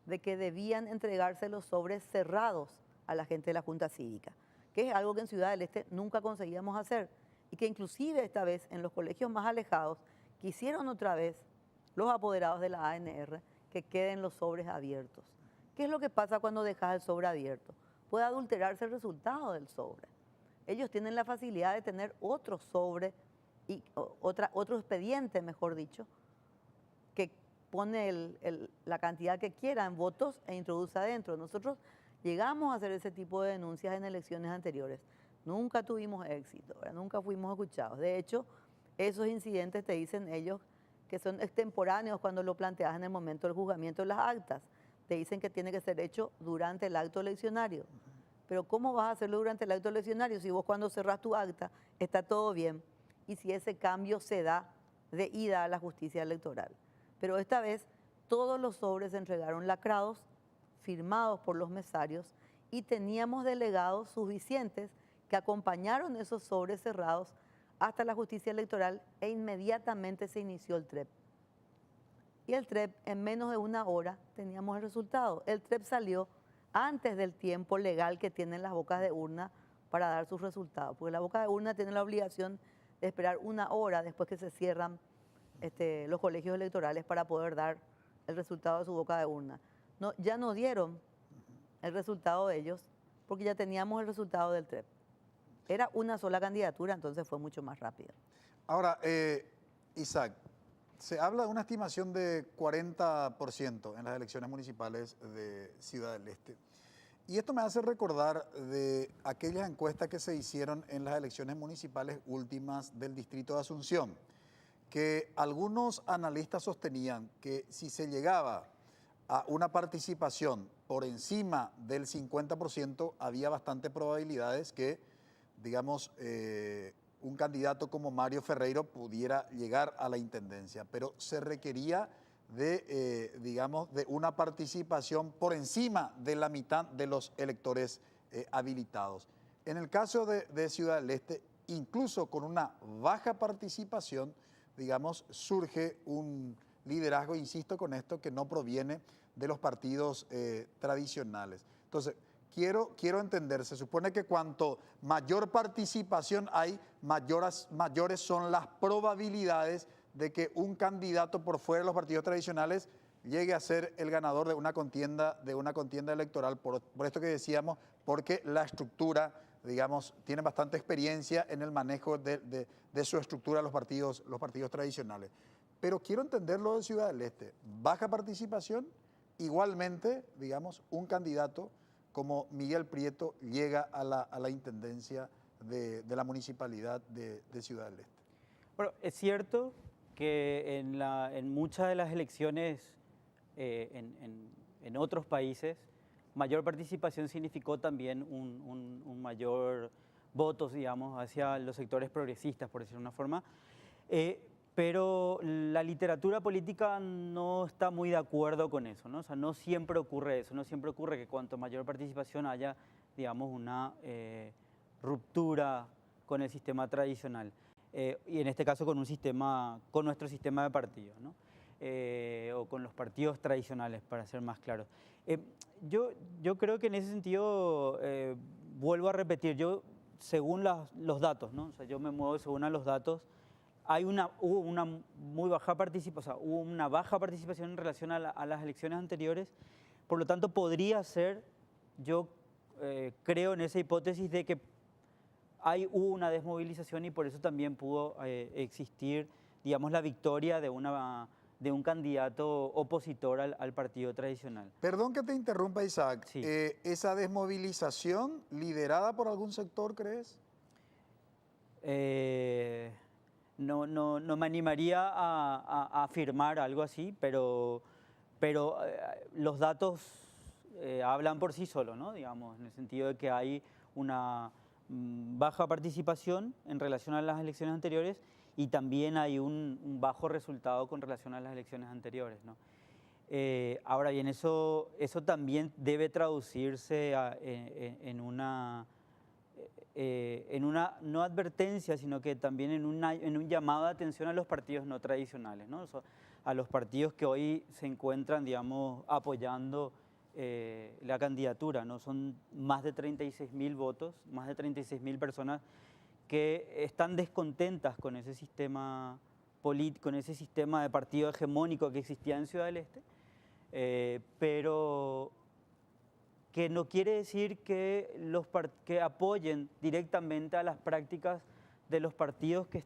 de que debían entregarse los sobres cerrados a la gente de la Junta Cívica, que es algo que en Ciudad del Este nunca conseguíamos hacer y que inclusive esta vez en los colegios más alejados quisieron otra vez los apoderados de la ANR que queden los sobres abiertos. ¿Qué es lo que pasa cuando dejas el sobre abierto? Puede adulterarse el resultado del sobre. Ellos tienen la facilidad de tener otro sobre y otro expediente, mejor dicho, que pone la cantidad que quiera en votos e introduce adentro. Nosotros llegamos a hacer ese tipo de denuncias en elecciones anteriores. Nunca tuvimos éxito, ¿verdad? Nunca fuimos escuchados. De hecho, esos incidentes te dicen ellos que son extemporáneos cuando lo planteas en el momento del juzgamiento de las actas. Te dicen que tiene que ser hecho durante el acto eleccionario. Pero ¿cómo vas a hacerlo durante el acto eleccionario si vos cuando cerrás tu acta está todo bien y si ese cambio se da de ida a la justicia electoral? Pero esta vez todos los sobres se entregaron lacrados, firmados por los mesarios y teníamos delegados suficientes que acompañaron esos sobres cerrados hasta la justicia electoral e inmediatamente se inició el TREP. Y el TREP en menos de una hora teníamos el resultado. El TREP salió antes del tiempo legal que tienen las bocas de urna para dar sus resultados, porque la boca de urna tiene la obligación de esperar una hora después que se cierran los colegios electorales para poder dar el resultado de su boca de urna. No, ya no dieron el resultado de ellos porque ya teníamos el resultado del TREP. Era una sola candidatura, entonces fue mucho más rápido. Ahora, Isaac, se habla de una estimación de 40% en las elecciones municipales de Ciudad del Este. Y esto me hace recordar de aquellas encuestas que se hicieron en las elecciones municipales últimas del distrito de Asunción, que algunos analistas sostenían que si se llegaba a una participación por encima del 50%, había bastantes probabilidades que, digamos, un candidato como Mario Ferreiro pudiera llegar a la intendencia, pero se requería de, digamos, de una participación por encima de la mitad de los electores habilitados. En el caso de Ciudad del Este, incluso con una baja participación, digamos, surge un liderazgo, insisto con esto, que no proviene de los partidos tradicionales. Entonces, quiero entender, se supone que cuanto mayor participación hay, mayores son las probabilidades de que un candidato por fuera de los partidos tradicionales llegue a ser el ganador de una contienda electoral, por esto que decíamos, porque la estructura, digamos, tiene bastante experiencia en el manejo de su estructura los partidos tradicionales. Pero quiero entender lo de Ciudad del Este. Baja participación, igualmente, digamos, un candidato como Miguel Prieto llega a la intendencia de la municipalidad de Ciudad del Este. Bueno, es cierto que en muchas de las elecciones en otros países, mayor participación significó también un mayor votos, digamos, hacia los sectores progresistas, por decirlo de una forma. Pero la literatura política no está muy de acuerdo con eso, ¿no? O sea, no siempre ocurre eso, no siempre ocurre que cuanto mayor participación haya, digamos, una ruptura con el sistema tradicional. Y en este caso con nuestro sistema de partidos, ¿no? O con los partidos tradicionales, para ser más claros. Yo creo que en ese sentido, vuelvo a repetir, yo según los datos, ¿no? O sea, yo me muevo según a los datos. hubo una muy baja participación, o sea, hubo una baja participación en relación a las elecciones anteriores. Por lo tanto, podría ser, yo creo en esa hipótesis de que hubo una desmovilización y por eso también pudo existir, digamos, la victoria de un candidato opositor al partido tradicional. Perdón que te interrumpa, Isaac. Sí. ¿Esa desmovilización liderada por algún sector, crees? No me animaría a afirmar algo así, pero los datos hablan por sí solos, ¿no? Digamos, en el sentido de que hay una baja participación en relación a las elecciones anteriores y también hay un bajo resultado con relación a las elecciones anteriores, ¿no? Ahora bien, eso también debe traducirse en una no advertencia, sino que también en un llamado de atención a los partidos no tradicionales, ¿no? A los partidos que hoy se encuentran, digamos, apoyando la candidatura, ¿no? Son más de 36.000 votos, más de 36.000 personas que están descontentas con ese sistema político, con ese sistema de partido hegemónico que existía en Ciudad del Este, pero que no quiere decir que que apoyen directamente a las prácticas de los partidos que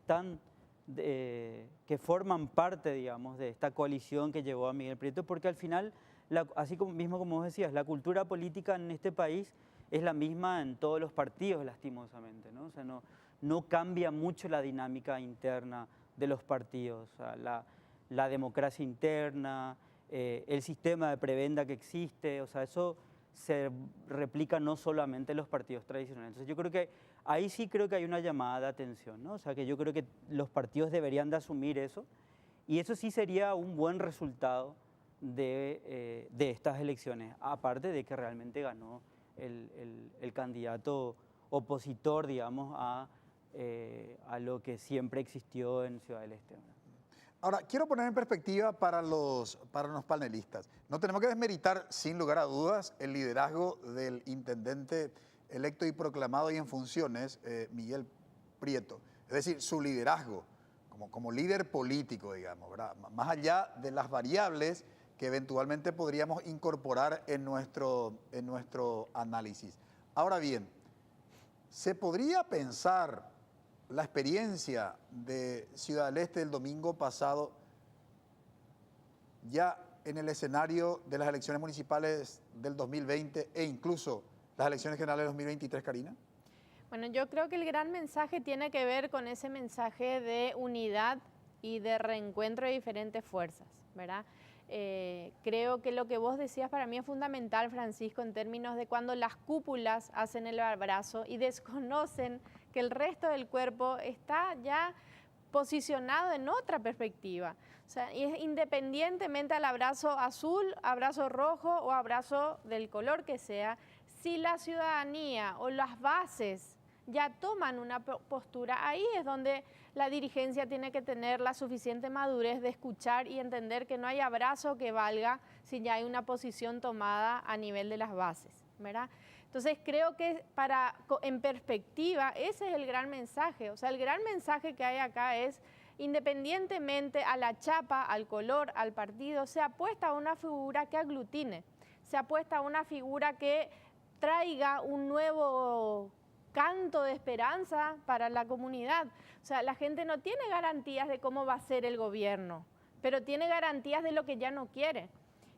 que forman parte, digamos, de esta coalición que llevó a Miguel Prieto, porque al final, así como vos decías, la cultura política en este país es la misma en todos los partidos, lastimosamente, ¿no? O sea, no cambia mucho la dinámica interna de los partidos, o sea, la democracia interna, el sistema de prebenda que existe, o sea, eso se replica no solamente en los partidos tradicionales. Entonces yo creo que ahí sí creo que hay una llamada de atención, ¿no? O sea, que yo creo que los partidos deberían de asumir eso y eso sí sería un buen resultado de estas elecciones, aparte de que realmente ganó el candidato opositor, digamos, a lo que siempre existió en Ciudad del Este. Ahora, quiero poner en perspectiva para los panelistas. No tenemos que desmeritar, sin lugar a dudas, el liderazgo del intendente electo y proclamado y en funciones, Miguel Prieto. Es decir, su liderazgo como líder político, digamos, ¿verdad? Más allá de las variables que eventualmente podríamos incorporar en nuestro análisis. Ahora bien, ¿se podría pensar la experiencia de Ciudad del Este del domingo pasado ya en el escenario de las elecciones municipales del 2020 e incluso las elecciones generales del 2023, Karina? Bueno, yo creo que el gran mensaje tiene que ver con ese mensaje de unidad y de reencuentro de diferentes fuerzas, ¿verdad? Creo que lo que vos decías para mí es fundamental, Francisco, en términos de cuando las cúpulas hacen el abrazo y desconocen que el resto del cuerpo está ya posicionado en otra perspectiva. O sea, independientemente al abrazo azul, abrazo rojo o abrazo del color que sea, si la ciudadanía o las bases ya toman una postura, ahí es donde la dirigencia tiene que tener la suficiente madurez de escuchar y entender que no hay abrazo que valga si ya hay una posición tomada a nivel de las bases, ¿verdad? Entonces creo que en perspectiva ese es el gran mensaje, o sea, el gran mensaje que hay acá es independientemente a la chapa, al color, al partido, se apuesta a una figura que aglutine, se apuesta a una figura que traiga un nuevo canto de esperanza para la comunidad. O sea, la gente no tiene garantías de cómo va a ser el gobierno, pero tiene garantías de lo que ya no quiere.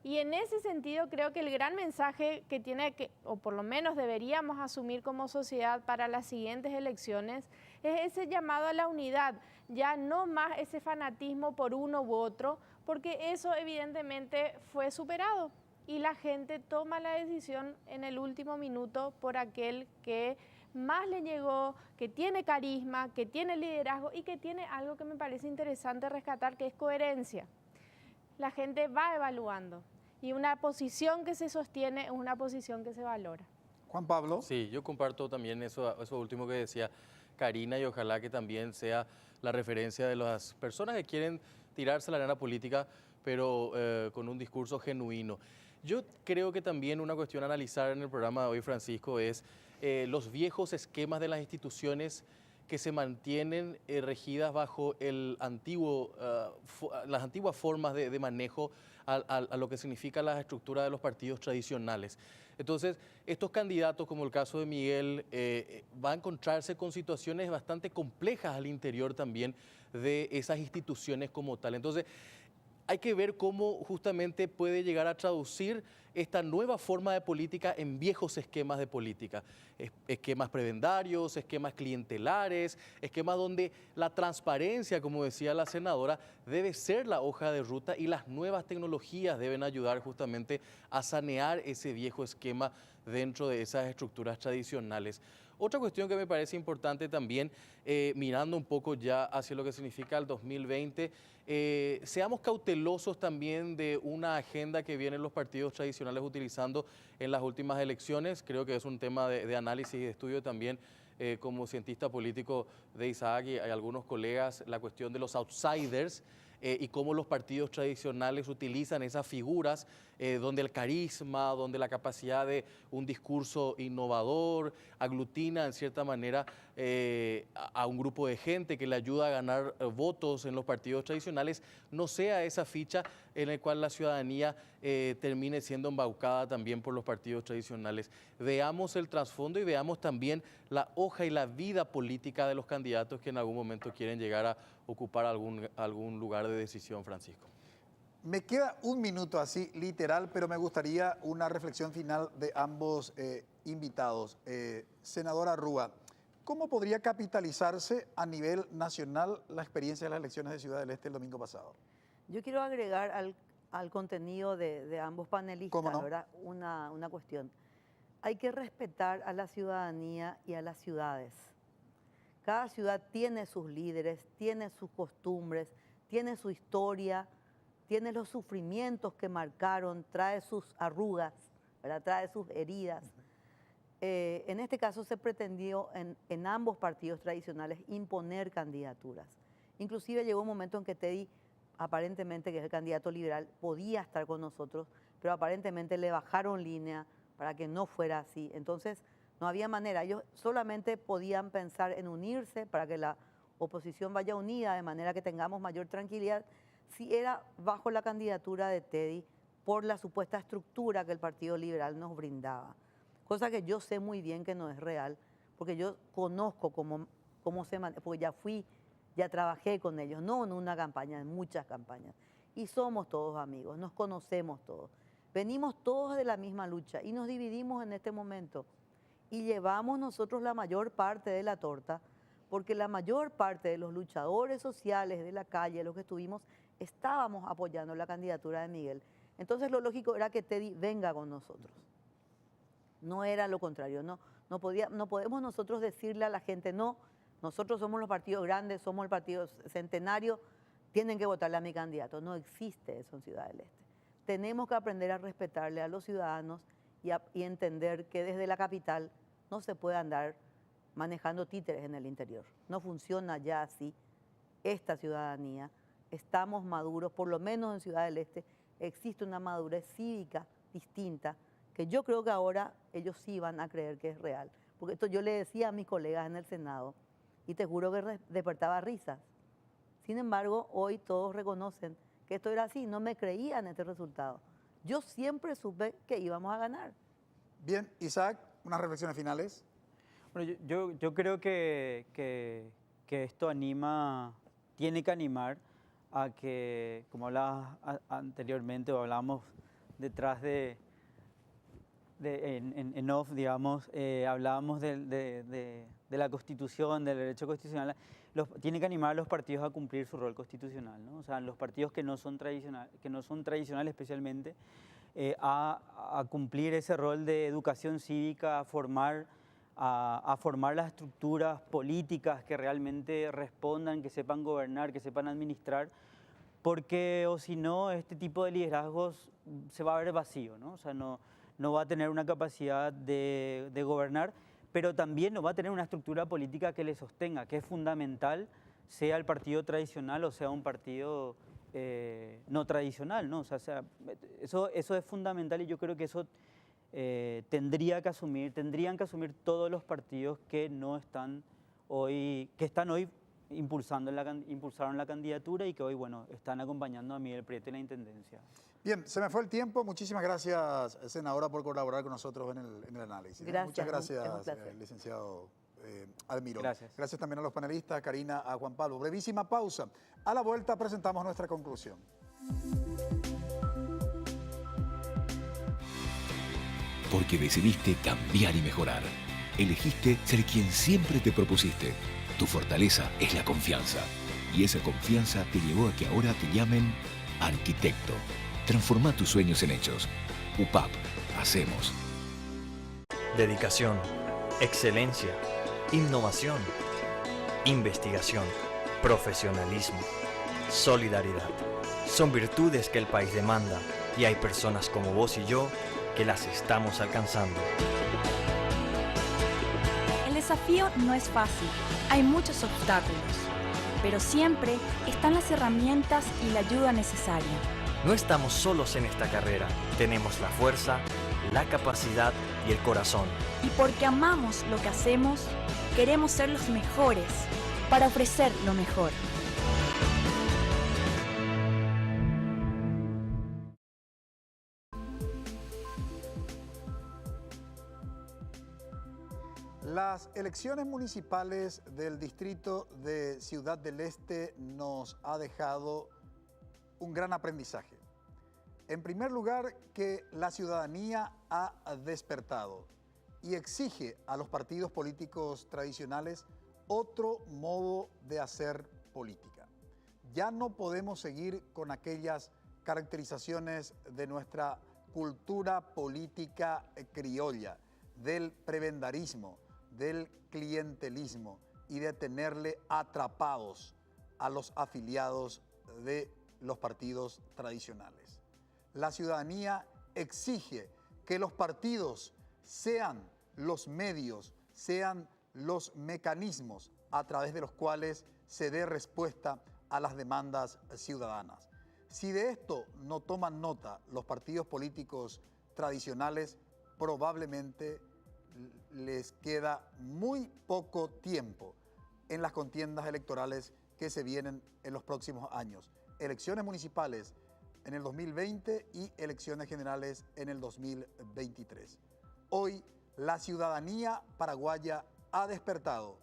Y en ese sentido creo que el gran mensaje que o por lo menos deberíamos asumir como sociedad para las siguientes elecciones, es ese llamado a la unidad, ya no más ese fanatismo por uno u otro, porque eso evidentemente fue superado y la gente toma la decisión en el último minuto por aquel que más le llegó, que tiene carisma, que tiene liderazgo y que tiene algo que me parece interesante rescatar, que es coherencia. La gente va evaluando y una posición que se sostiene es una posición que se valora. Juan Pablo. Sí, yo comparto también eso último que decía Karina y ojalá que también sea la referencia de las personas que quieren tirarse a la arena política, pero con un discurso genuino. Yo creo que también una cuestión a analizar en el programa de hoy, Francisco, es los viejos esquemas de las instituciones que se mantienen regidas bajo el las antiguas formas de manejo a lo que significa la estructura de los partidos tradicionales. Entonces, estos candidatos, como el caso de Miguel, va a encontrarse con situaciones bastante complejas al interior también de esas instituciones como tal. Entonces, hay que ver cómo justamente puede llegar a traducir esta nueva forma de política en viejos esquemas de política. Esquemas prebendarios, esquemas clientelares, esquemas donde la transparencia, como decía la senadora, debe ser la hoja de ruta y las nuevas tecnologías deben ayudar justamente a sanear ese viejo esquema dentro de esas estructuras tradicionales. Otra cuestión que me parece importante también, mirando un poco ya hacia lo que significa el 2020, seamos cautelosos también de una agenda que vienen los partidos tradicionales utilizando en las últimas elecciones. Creo que es un tema de análisis y de estudio también como cientista político de Isaac y hay algunos colegas, la cuestión de los outsiders y cómo los partidos tradicionales utilizan esas figuras donde el carisma, donde la capacidad de un discurso innovador aglutina en cierta manera a un grupo de gente que le ayuda a ganar votos en los partidos tradicionales, no sea esa ficha en la cual la ciudadanía termine siendo embaucada también por los partidos tradicionales. Veamos el trasfondo y veamos también la hoja y la vida política de los candidatos que en algún momento quieren llegar a ocupar algún lugar de decisión, Francisco. Me queda un minuto así, literal, pero me gustaría una reflexión final de ambos invitados. Senadora Rúa, ¿cómo podría capitalizarse a nivel nacional la experiencia de las elecciones de Ciudad del Este el domingo pasado? Yo quiero agregar al contenido de ambos panelistas, ¿Cómo no? ¿verdad? Una cuestión. Hay que respetar a la ciudadanía y a las ciudades. Cada ciudad tiene sus líderes, tiene sus costumbres, tiene su historia, tiene los sufrimientos que marcaron, trae sus arrugas, ¿verdad? Trae sus heridas. En este caso se pretendió en ambos partidos tradicionales imponer candidaturas. Inclusive llegó un momento en que Teddy, aparentemente que es el candidato liberal, podía estar con nosotros, pero aparentemente le bajaron línea para que no fuera así. Entonces no había manera, ellos solamente podían pensar en unirse para que la oposición vaya unida de manera que tengamos mayor tranquilidad si era bajo la candidatura de Teddy por la supuesta estructura que el Partido Liberal nos brindaba. Cosa que yo sé muy bien que no es real, porque yo conozco cómo se maneja, porque ya trabajé con ellos, no en una campaña, en muchas campañas. Y somos todos amigos, nos conocemos todos. Venimos todos de la misma lucha y nos dividimos en este momento. Y llevamos nosotros la mayor parte de la torta, porque la mayor parte de los luchadores sociales de la calle, los que estuvimos, estábamos apoyando la candidatura de Miguel. Entonces lo lógico era que Teddy venga con nosotros. No era lo contrario, no podemos nosotros decirle a la gente, no, nosotros somos los partidos grandes, somos el partido centenario, tienen que votarle a mi candidato. No existe eso en Ciudad del Este. Tenemos que aprender a respetarle a los ciudadanos y entender que desde la capital no se puede andar manejando títeres en el interior. No funciona ya así esta ciudadanía. Estamos maduros, por lo menos en Ciudad del Este existe una madurez cívica distinta que yo creo que ahora ellos sí van a creer que es real. Porque esto yo le decía a mis colegas en el Senado y te juro que despertaba risas. Sin embargo, hoy todos reconocen que esto era así, no me creían este resultado. Yo siempre supe que íbamos a ganar. Bien, Isaac, unas reflexiones finales. Bueno, yo creo que esto tiene que animar a que, como hablabas anteriormente o hablábamos detrás en off, digamos, hablábamos de la Constitución, del derecho constitucional, tiene que animar a los partidos a cumplir su rol constitucional, ¿no? O sea, los partidos que no son tradicionales especialmente, a cumplir ese rol de educación cívica, a formar las estructuras políticas que realmente respondan, que sepan gobernar, que sepan administrar, porque o si no, este tipo de liderazgos se va a ver vacío, ¿no? O sea, no va a tener una capacidad de gobernar, pero también no va a tener una estructura política que le sostenga, que es fundamental, sea el partido tradicional o sea un partido no tradicional, ¿no? O sea, eso es fundamental y yo creo que eso tendrían que asumir todos los partidos que no están hoy, que están hoy impulsaron la candidatura y que hoy, bueno, están acompañando a Miguel Prieto en la intendencia. Bien, se me fue el tiempo. Muchísimas gracias, senadora, por colaborar con nosotros en el análisis. Gracias. Muchas gracias, es un placer. licenciado Almirón. Gracias. Gracias también a los panelistas, a Karina, a Juan Pablo. Brevísima pausa. A la vuelta presentamos nuestra conclusión. Porque decidiste cambiar y mejorar. Elegiste ser quien siempre te propusiste. Tu fortaleza es la confianza. Y esa confianza te llevó a que ahora te llamen arquitecto. Transforma tus sueños en hechos. UPAP. Hacemos. Dedicación, excelencia, innovación, investigación, profesionalismo, solidaridad. Son virtudes que el país demanda y hay personas como vos y yo que las estamos alcanzando. El desafío no es fácil, hay muchos obstáculos, pero siempre están las herramientas y la ayuda necesaria. No estamos solos en esta carrera, tenemos la fuerza, la capacidad y el corazón. Y porque amamos lo que hacemos, queremos ser los mejores para ofrecer lo mejor. Las elecciones municipales del distrito de Ciudad del Este nos ha dejado un gran aprendizaje. En primer lugar, que la ciudadanía ha despertado y exige a los partidos políticos tradicionales otro modo de hacer política. Ya no podemos seguir con aquellas caracterizaciones de nuestra cultura política criolla, del prebendarismo, del clientelismo y de tenerle atrapados a los afiliados de los partidos tradicionales. La ciudadanía exige que los partidos sean los medios, sean los mecanismos a través de los cuales se dé respuesta a las demandas ciudadanas. Si de esto no toman nota los partidos políticos tradicionales, probablemente les queda muy poco tiempo en las contiendas electorales que se vienen en los próximos años. Elecciones municipales en el 2020 y elecciones generales en el 2023. Hoy la ciudadanía paraguaya ha despertado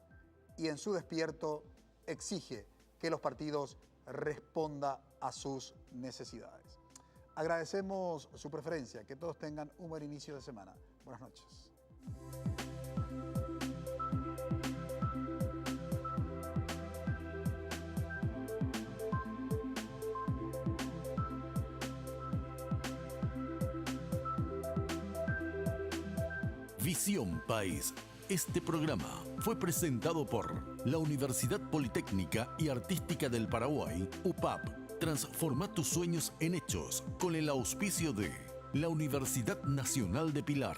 y en su despierto exige que los partidos respondan a sus necesidades. Agradecemos su preferencia, que todos tengan un buen inicio de semana. Buenas noches. Visión País. Este programa fue presentado por la Universidad Politécnica y Artística del Paraguay, UPAP. Transforma tus sueños en hechos con el auspicio de la Universidad Nacional de Pilar.